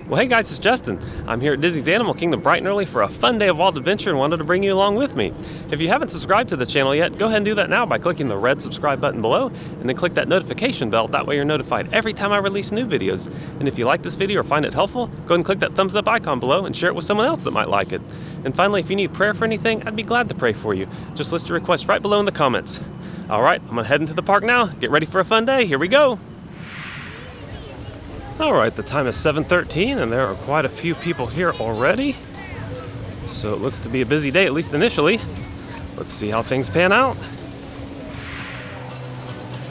Well, hey guys, it's Justin. I'm here at Disney's Animal Kingdom bright and early for a fun day of wild adventure and wanted to bring you along with me. If you haven't subscribed to the channel yet, go ahead and do that now by clicking the red subscribe button below and then click that notification bell. That way you're notified every time I release new videos. And if you like this video or find it helpful, go ahead and click that thumbs up icon below and share it with someone else that might like it. And finally, if you need prayer for anything, I'd be glad to pray for you. Just list your request right below in the comments. All right, I'm gonna head into the park now. Get ready for a fun day. Here we go. All right, the time is 7:13 and there are quite a few people here already. So it looks to be a busy day, at least initially. Let's see how things pan out.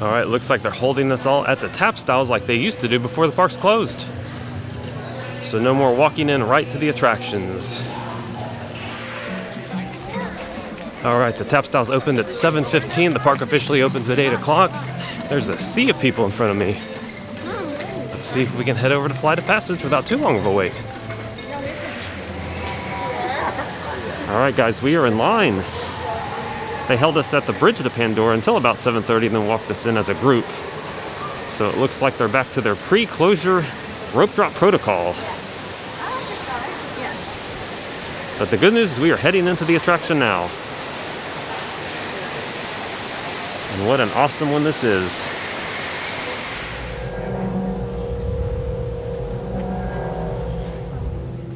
All right, looks like they're holding us all at the tap styles like they used to do before the parks closed. So no more walking in right to the attractions. All right, the tap styles opened at 7:15. The park officially opens at 8 o'clock. There's a sea of people in front of me. Let's see if we can head over to Flight of Passage without too long of a wait. All right, guys, we are in line. They held us at the Bridge to Pandora until about 7:30 and then walked us in as a group. So it looks like they're back to their pre-closure rope drop protocol. But the good news is we are heading into the attraction now. And what an awesome one this is.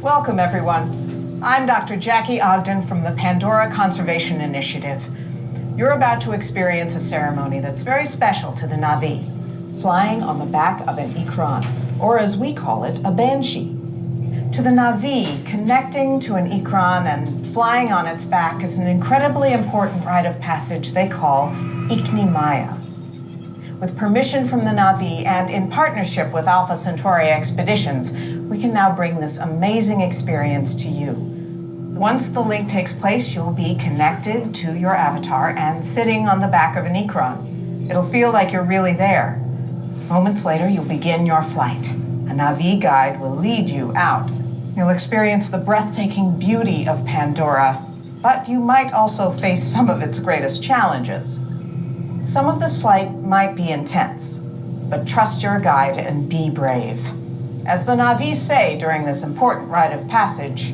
Welcome, everyone. I'm Dr. Jackie Ogden from the Pandora Conservation Initiative. You're about to experience a ceremony that's very special to the Navi, flying on the back of an ikran, or as we call it, a banshee. To the Navi, connecting to an ikran and flying on its back is an incredibly important rite of passage they call Ikni-Maya. With permission from the Navi and in partnership with Alpha Centauri Expeditions, we can now bring this amazing experience to you. Once the link takes place, you'll be connected to your avatar and sitting on the back of an ikran. It'll feel like you're really there. Moments later, you'll begin your flight. A Navi guide will lead you out. You'll experience the breathtaking beauty of Pandora, but you might also face some of its greatest challenges. Some of this flight might be intense, but trust your guide and be brave. As the Navi say during this important rite of passage,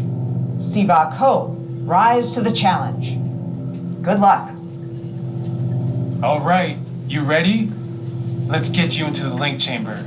Sivak Ho, rise to the challenge. Good luck. All right, you ready? Let's get you into the link chamber.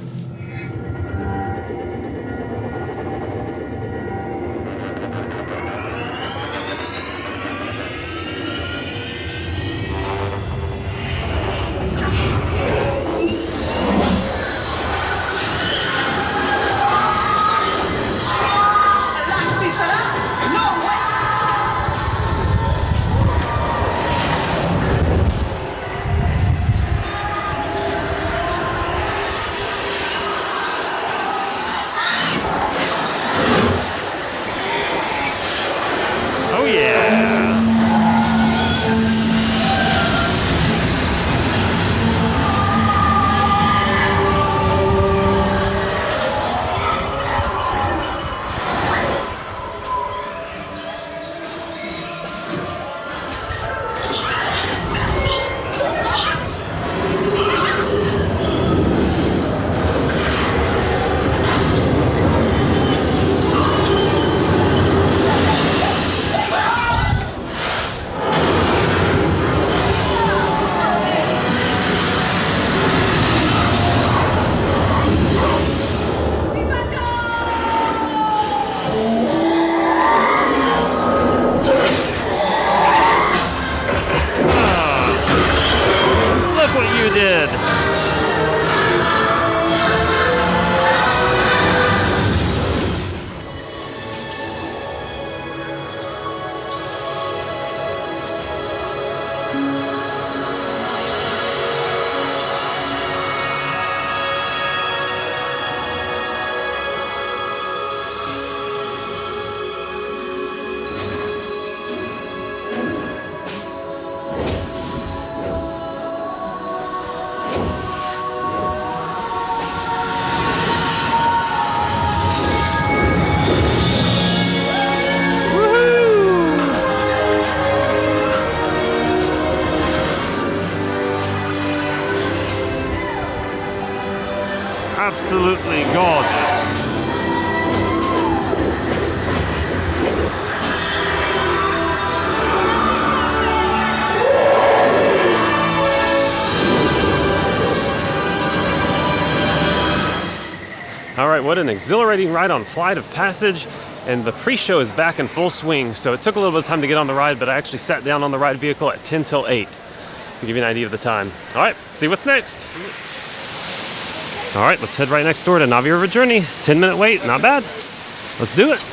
right, what an exhilarating ride on Flight of Passage. And the pre-show is back in full swing, so it took a little bit of time to get on the ride, but I actually sat down on the ride vehicle at 10 till 8 to give you an idea of the time. All right, see what's next. All right, let's head right next door to Navi River Journey. 10-minute wait, not bad. Let's do it.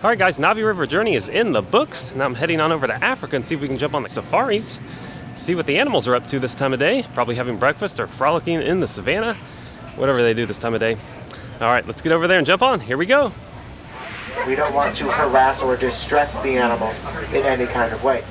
All right, guys, Navi River Journey is in the books. Now I'm heading on over to Africa and see if we can jump on the safaris, see what the animals are up to this time of day. Probably having breakfast or frolicking in the savannah, whatever they do this time of day. All right, let's get over there and jump on. Here we go. We don't want to harass or distress the animals in any kind of way.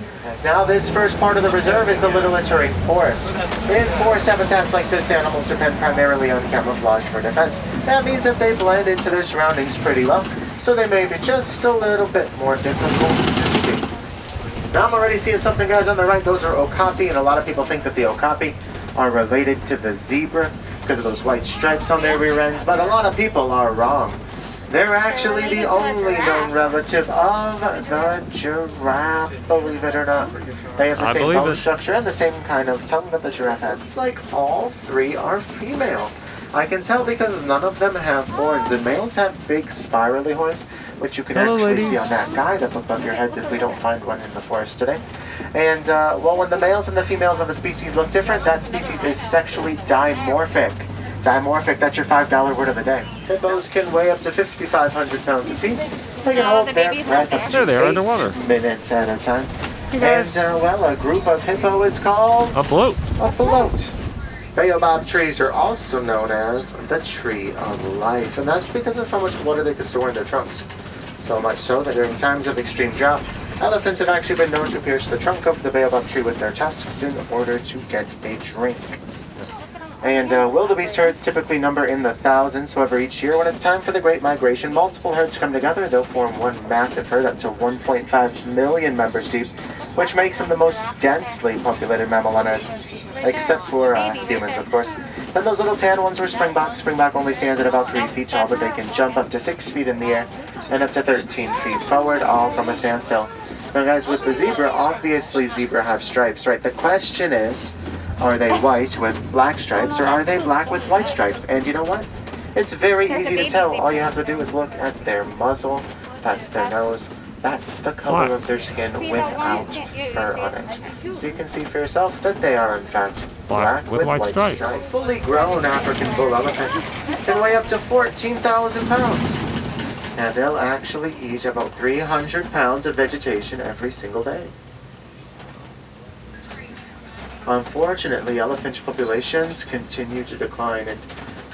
Now, this first part of the reserve is the little terrain forest. In forest habitats like this, animals depend primarily on camouflage for defense. That means that they blend into their surroundings pretty well, so they may be just a little bit more difficult to see. Now I'm already seeing something, guys, on the right. Those are okapi, and a lot of people think that the okapi are related to the zebra because of those white stripes on their rear ends, but a lot of people are wrong. They're actually the only known relative of the giraffe, believe it or not. They have the same bone structure and the same kind of tongue that the giraffe has. It's like all three are female. I can tell because none of them have horns, and males have big spirally horns, which you can actually see on that guide up above your heads if we don't find one in the forest today. And, well, when the males and the females of a species look different, that species is sexually dimorphic. Dimorphic, that's your $5 word of the day. Hippos can weigh up to 5,500 pounds apiece. They can hold their breath up to 8 minutes at a time. And, well, a group of hippo is called a float. A float. Baobab trees are also known as the tree of life, and that's because of how much water they can store in their trunks. So much so that during times of extreme drought, elephants have actually been known to pierce the trunk of the baobab tree with their tusks in order to get a drink. And wildebeest herds typically number in the thousands. However, each year when it's time for the Great Migration, multiple herds come together. They'll form one massive herd up to 1.5 million members deep, which makes them the most densely populated mammal on Earth, except for humans, of course. Then those little tan ones were springbok. Springbok only stands at about 3 feet tall, but they can jump up to 6 feet in the air and up to 13 feet forward, all from a standstill. Now, guys, with the zebra, obviously zebra have stripes, right? The question is, are they white with black stripes, or are they black with white stripes? And you know what? It's very easy to tell. All you have to do is look at their muzzle. That's their nose. That's the color of their skin without fur on it. So you can see for yourself that they are, in fact, black with white stripes. Fully grown African bull elephant can weigh up to 14,000 pounds. And they'll actually eat about 300 pounds of vegetation every single day. Unfortunately, elephant populations continue to decline, and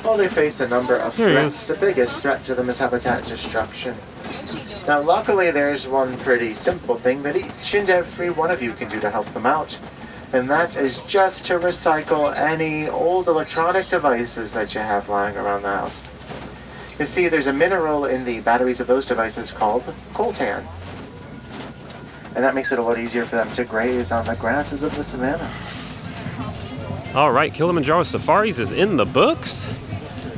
while they face a number of threats, the biggest threat to them is habitat destruction. Now, luckily, there's one pretty simple thing that each and every one of you can do to help them out, and that is just to recycle any old electronic devices that you have lying around the house. You see, there's a mineral in the batteries of those devices called coltan, and that makes it a lot easier for them to graze on the grasses of the savannah. All right, Kilimanjaro Safaris is in the books.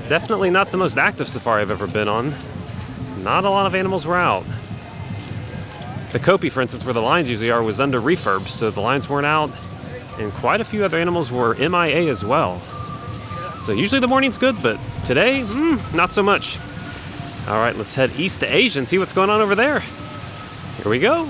Definitely not the most active safari I've ever been on. Not a lot of animals were out. The Kopi, for instance, where the lions usually are, was under refurb, so the lions weren't out, and quite a few other animals were MIA as well. So usually the morning's good, but today, not so much. All right, let's head east to Asia and see what's going on over there. Here we go.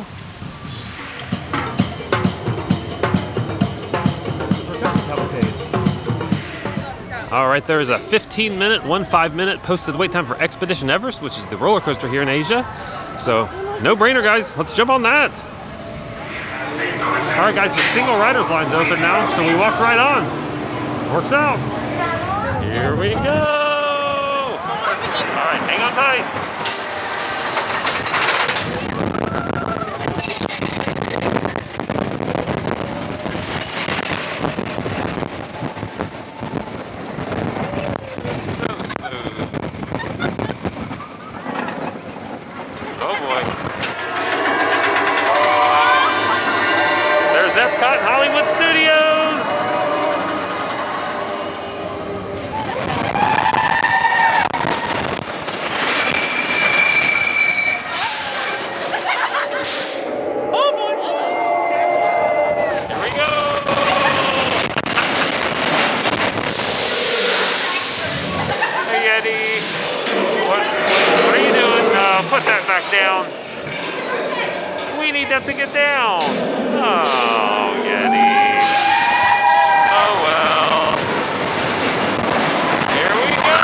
All right, there is a 15-minute, 5-minute posted wait time for Expedition Everest, which is the roller coaster here in Asia. So, no-brainer, guys. Let's jump on that. All right, guys, the single riders line's open now, so we walk right on. Works out. Here we go. All right, hang on tight. Hollywood Studios. Oh boy. Here we go. Hey Eddie. What are you doing? Put that back down. We need that to get down. Oh, Yeti. Oh, well. Here we go.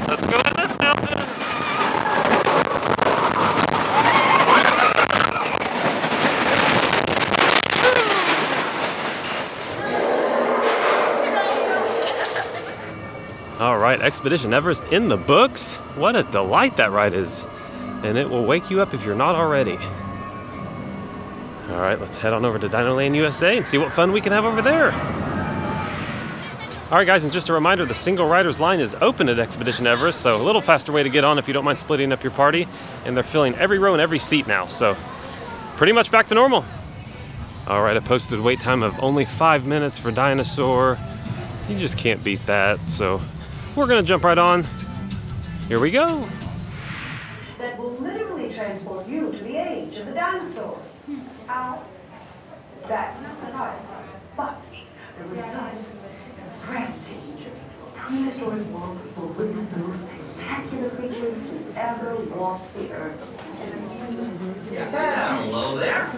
Let's go to this mountain. All right, Expedition Everest in the books. What a delight that ride is. And it will wake you up if you're not already. All right, let's head on over to Dinoland USA and see what fun we can have over there. All right, guys, and just a reminder, the single riders line is open at Expedition Everest, so a little faster way to get on if you don't mind splitting up your party. And they're filling every row and every seat now, so pretty much back to normal. All right, a posted wait time of only 5 minutes for Dinosaur. You just can't beat that, so we're gonna jump right on. Here we go. That will literally transport you to the age of the dinosaurs. That's right. But the result is a breathtaking journey through a prehistoric world will witness the most spectacular creatures to ever walk the earth. Hello there.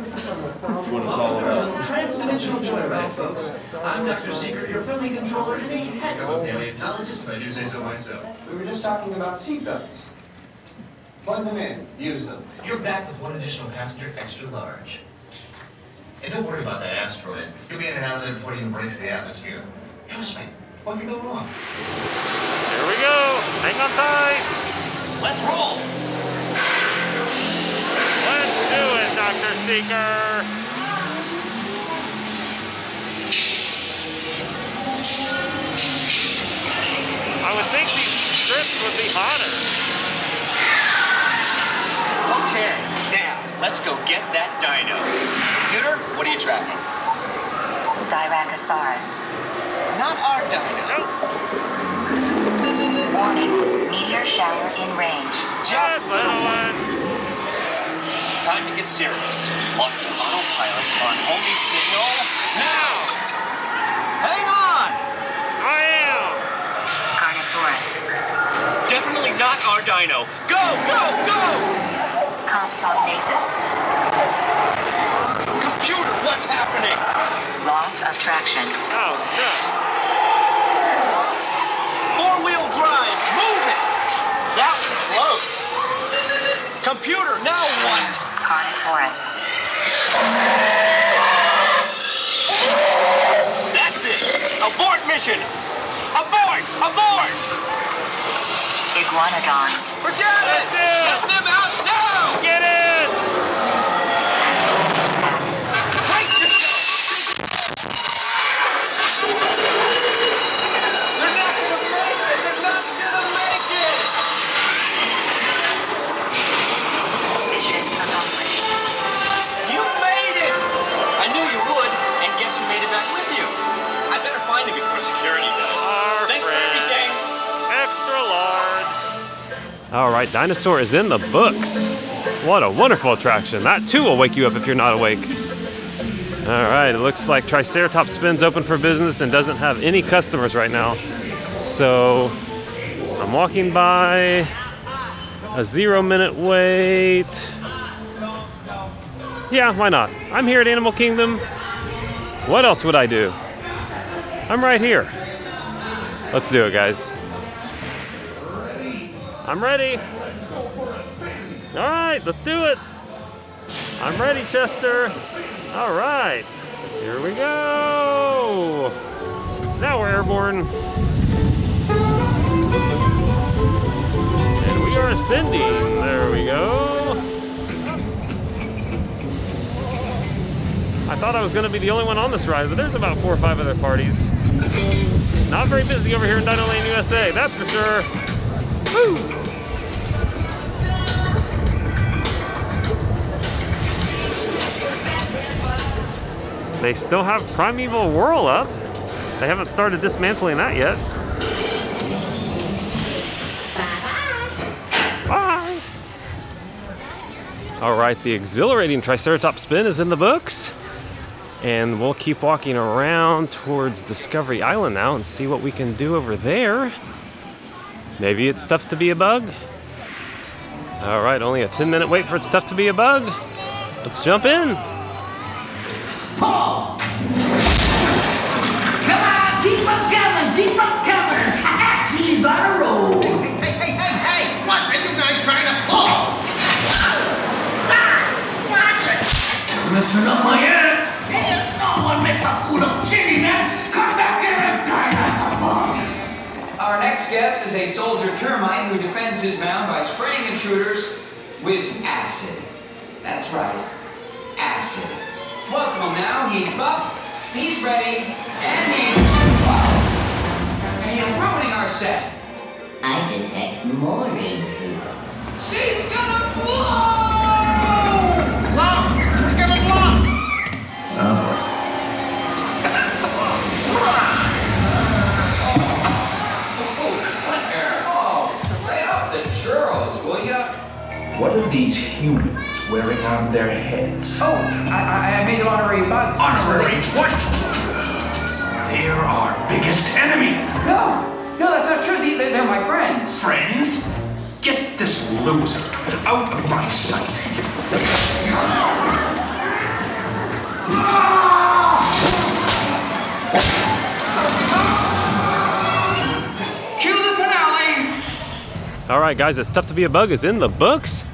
Transdimensional joyride, folks. I'm Dr. Secret, your friendly controller and a heck of a paleontologist, if I do say so myself. We were just talking about seatbelts. Plug them in. Use them. You're back with one additional passenger, extra large. And don't worry about that asteroid. You'll be in and out of there before it even breaks the atmosphere. Trust me, what could go wrong? Here we go. Hang on tight. Let's roll! Let's do it, Dr. Seeker. I would think these strips would be hotter. Okay, now, let's go get that dino. Computer, what are you tracking? Styracosaurus. Not our dino. Nope. Warning, meteor shower in range. Just little one. Time to get serious. Launch the autopilot on homing signal now! Hang on! I am. Carnotaurus. Definitely not our dino. Go, go, go! Compsognathus. Computer, what's happening? Loss of traction. Oh, no. Four-wheel drive, move it! That was close. Computer, now what? Carnotaurus. That's it! Abort mission! Abort! Abort! Iguanodon. Forget it! Get them out now! Get it! They're not gonna make it! They're not gonna make it! Mission accomplished. You made it! I knew you would, and guess who made it back with you? I better find him before security does. Our Thanks for friend. everything! Extra large. All right, Dinosaur is in the books. What a wonderful attraction. That too will wake you up if you're not awake. All right, it looks like Triceratops Spin's open for business and doesn't have any customers right now. So I'm walking by. A 0-minute wait. Yeah, why not? I'm here at Animal Kingdom. What else would I do? I'm right here. Let's do it, guys. I'm ready. All right, let's do it. I'm ready, Chester. All right, here we go. Now we're airborne. And we are ascending. There we go. I thought I was going to be the only one on this ride, but there's about 4 or 5 other parties. Not very busy over here in Dino Land, USA, that's for sure. Woo! They still have Primeval Whirl up. They haven't started dismantling that yet. Bye! All right, the exhilarating Triceratops spin is in the books. And we'll keep walking around towards Discovery Island now and see what we can do over there. Maybe it's Stuff to Be a Bug. All right, only a 10-minute wait for It's Stuff to Be a Bug. Let's jump in. Paul! Come on, keep on coming! She's on a roll! Hey! What are you guys trying to pull? Watch it! Listen up, my aunt! No one makes a fool of Chili, man! Come back here and die like a bug! Our next guest is a soldier termite who defends his mound by spraying intruders with acid. That's right, acid. Welcome him now. He's buff, he's ready, and he's ruining our set. I detect more intruders. She's gonna blow! Blow! She's gonna blow! Lay off the churros, will ya? What are these humans wearing on their heads? Oh, I made honorary bugs. Honorary what? They're our biggest enemy. No, that's not true. They're my friends. Friends? Get this loser out of my sight. Cue the finale. All right, guys, It's Stuff to Be a Bug is in the books.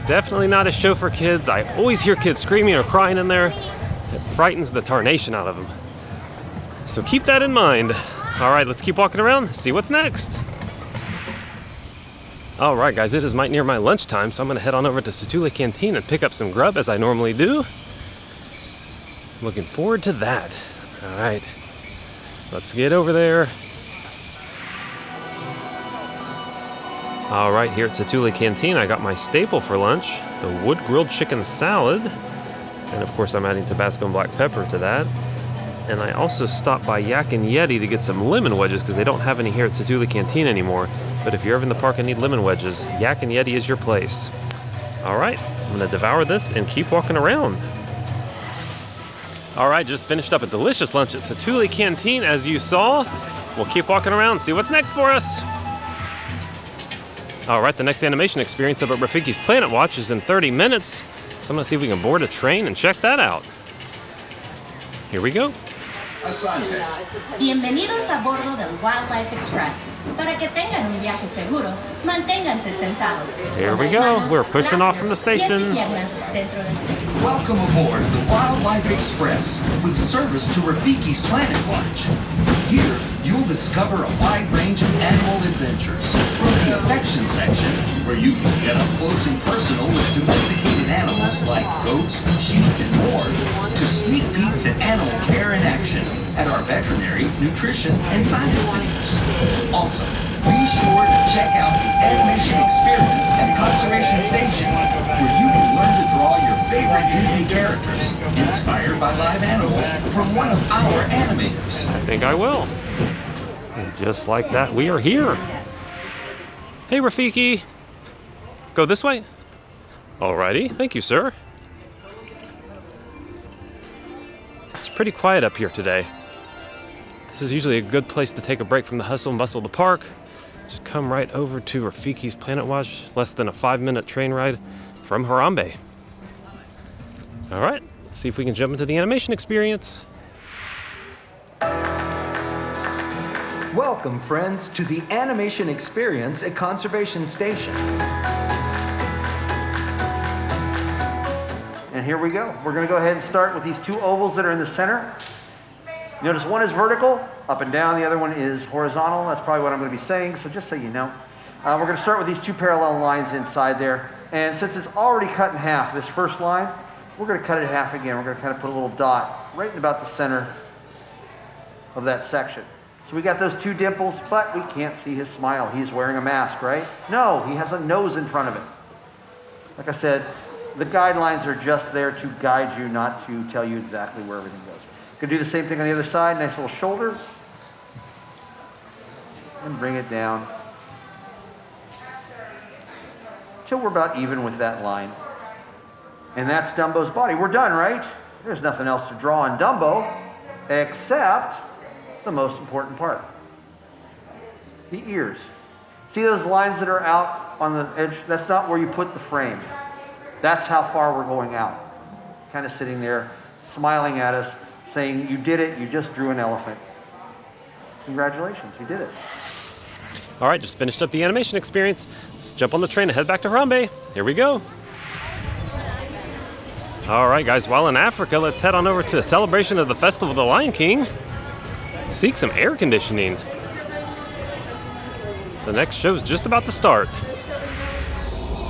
Definitely not a show for kids. I always hear kids screaming or crying in there. It frightens the tarnation out of them. So keep that in mind. All right, let's keep walking around, see what's next. All right, guys, it is near my lunchtime, so I'm gonna head on over to Satu'li Canteen and pick up some grub as I normally do. Looking forward to that. All right, let's get over there. All right, here at Satu'li Canteen, I got my staple for lunch, the wood-grilled chicken salad. And of course, I'm adding Tabasco and black pepper to that. And I also stopped by Yak and Yeti to get some lemon wedges because they don't have any here at Satu'li Canteen anymore. But if you're ever in the park and need lemon wedges, Yak and Yeti is your place. All right, I'm gonna devour this and keep walking around. All right, just finished up a delicious lunch at Satu'li Canteen, as you saw. We'll keep walking around and see what's next for us. All right, the next animation experience up at Rafiki's Planet Watch is in 30 minutes. So I'm gonna see if we can board a train and check that out. Here we go. Asante. Bienvenidos a bordo del Wildlife Express. Para que tengan un viaje seguro, manténganse sentados. Here we go. We're pushing off from the station. Welcome aboard the Wildlife Express with service to Rafiki's Planet Watch. Here, you'll discover a wide range of animal adventures. From the affection section, where you can get up close and personal with domesticated animals like goats, sheep, and more, to sneak peeks at animal care in action at our veterinary, nutrition, and science centers. Also, be sure to check out the Animation Experience at Conservation Station, where you can learn to draw your favorite Disney characters inspired by live animals from one of our animators. I think I will. And just like that, we are here. Hey, Rafiki. Go this way? Alrighty, thank you, sir. It's pretty quiet up here today. This is usually a good place to take a break from the hustle and bustle of the park Just come right over to Rafiki's Planet Watch, less than a 5-minute train ride from Harambe. All right, let's see if we can jump into the animation experience. Welcome, friends, to the animation experience at Conservation Station. And here we go. We're going to go ahead and start with these two ovals that are in the center. Notice one is vertical, up and down. The other one is horizontal. That's probably what I'm going to be saying, so just so you know. We're going to start with these two parallel lines inside there. And since it's already cut in half, this first line, we're going to cut it in half again. We're going to kind of put a little dot right in about the center of that section. So we got those two dimples, but we can't see his smile. He's wearing a mask, right? No, he has a nose in front of it. Like I said, the guidelines are just there to guide you, not to tell you exactly where everything goes. Gonna do the same thing on the other side. Nice little shoulder. And bring it down till we're about even with that line. And that's Dumbo's body. We're done, right? There's nothing else to draw on Dumbo except the most important part. The ears. See those lines that are out on the edge? That's not where you put the frame. That's how far we're going out. Kind of sitting there, smiling at us, saying, you did it, you just drew an elephant. Congratulations, you did it. All right, just finished up the animation experience. Let's jump on the train and head back to Harambe. Here we go. All right, guys, while in Africa, let's head on over to a celebration of the Festival of the Lion King. Seek some air conditioning. The next show's just about to start.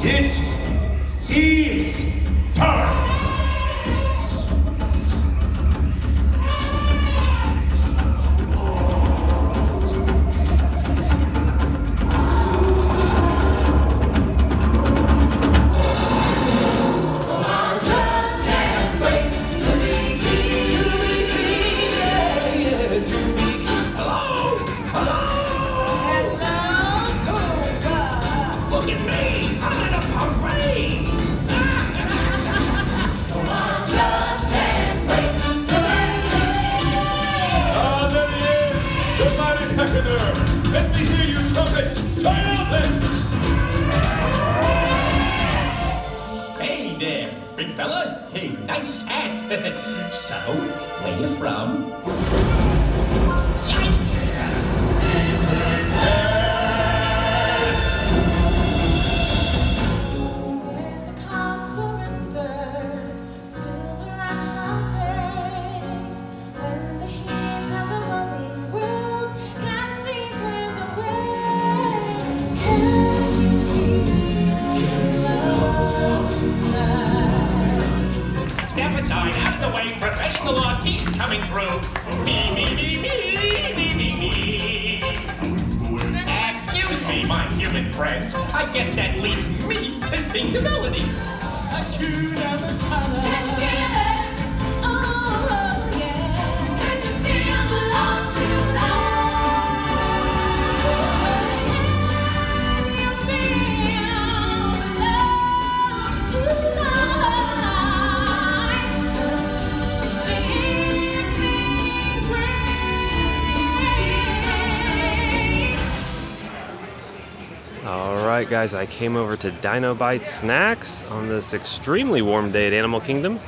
It is time. Let me hear you trumpet, triumphant! Hey there, big fella. Hey, nice hat. So, where you from? Yikes! Step aside, out of the way, professional artiste coming through. Me, me, me, me, me, me, me. Excuse me, my human friends. I guess that leaves me to sing the melody. Hakuna Matata. Oh, yeah. Can you feel the love tonight? Can you feel the love tonight? All right, guys, I came over to Dinobites Snacks on this extremely warm day at Animal Kingdom,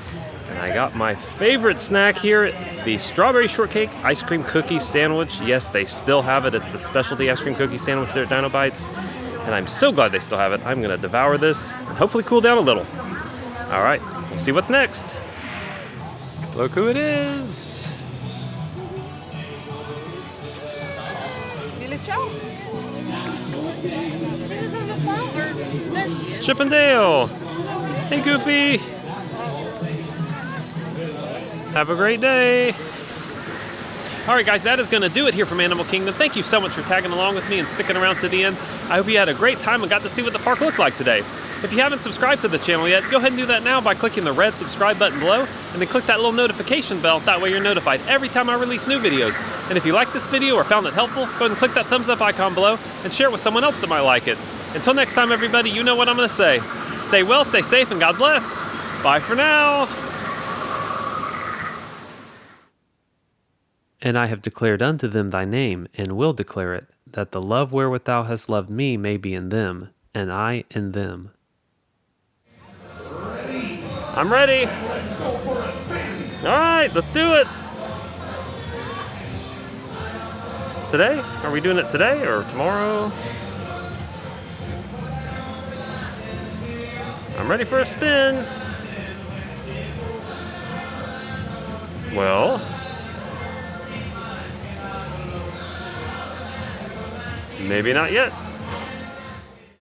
and I got my favorite snack here, the strawberry shortcake ice cream cookie sandwich. Yes, they still have it. It's the specialty ice cream cookie sandwich there at Dinobites, and I'm so glad they still have it. I'm gonna devour this and hopefully cool down a little. All right, we'll see what's next. Look who it is. It's Chip and Dale. Hey, Goofy. Have a great day. All right, guys, that is going to do it here from Animal Kingdom. Thank you so much for tagging along with me and sticking around to the end. I hope you had a great time and got to see what the park looked like today. If you haven't subscribed to the channel yet, go ahead and do that now by clicking the red subscribe button below, and then click that little notification bell. That way you're notified every time I release new videos. And if you liked this video or found it helpful, go ahead and click that thumbs up icon below and share it with someone else that might like it. Until next time, everybody, you know what I'm going to say. Stay well, stay safe, and God bless. Bye for now. And I have declared unto them thy name, and will declare it. that the love wherewith thou hast loved me may be in them, and I in them. I'm ready. All right, let's do it. Today? Are we doing it today or tomorrow? I'm ready for a spin. Well, maybe not yet.